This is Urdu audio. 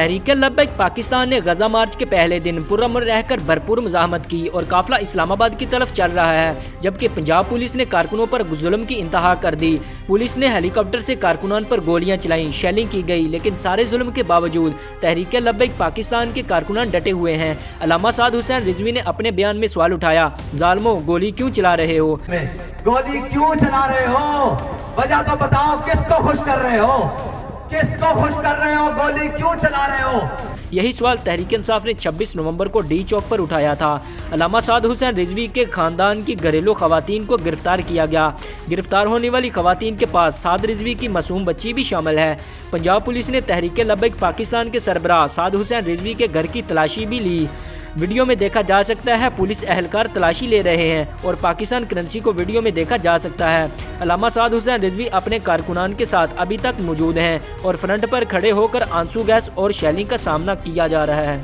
تحریک لبیک پاکستان نے غزہ مارچ کے پہلے دن پرامن رہ کر بھرپور مزاحمت کی اور قافلہ اسلام آباد کی طرف چل رہا ہے، جبکہ پنجاب پولیس نے کارکنوں پر ظلم کی انتہا کر دی۔ پولیس نے ہیلی کاپٹر سے کارکنان پر گولیاں چلائیں، شیلنگ کی گئی، لیکن سارے ظلم کے باوجود تحریک لبیک پاکستان کے کارکنان ڈٹے ہوئے ہیں۔ علامہ سعد حسین رضوی نے اپنے بیان میں سوال اٹھایا، ظالموں گولی کیوں چلا رہے ہو؟ گولی کیوں چلا رہے ہو؟ وجہ تو بتاؤ، کس کو خوش کر رہے ہو؟ کس کو خوش کر رہے ہو؟ گولی کیوں چلا رہے ہو؟ یہی سوال تحریک انصاف نے 26 نومبر کو ڈی چوک پر اٹھایا تھا۔ علامہ سعد حسین رضوی کے خاندان کی گھریلو خواتین کو گرفتار کیا گیا۔ گرفتار ہونے والی خواتین کے پاس سعد رضوی کی معصوم بچی بھی شامل ہے۔ پنجاب پولیس نے تحریک لبیک پاکستان کے سربراہ سعد حسین رضوی کے گھر کی تلاشی بھی لی۔ ویڈیو میں دیکھا جا سکتا ہے پولیس اہلکار تلاشی لے رہے ہیں اور پاکستان کرنسی کو ویڈیو میں دیکھا جا سکتا ہے۔ علامہ سعد حسین رضوی اپنے کارکنان کے ساتھ ابھی تک موجود ہیں اور فرنٹ پر کھڑے ہو کر آنسو گیس اور شیلنگ کا سامنا کیا جا رہا ہے۔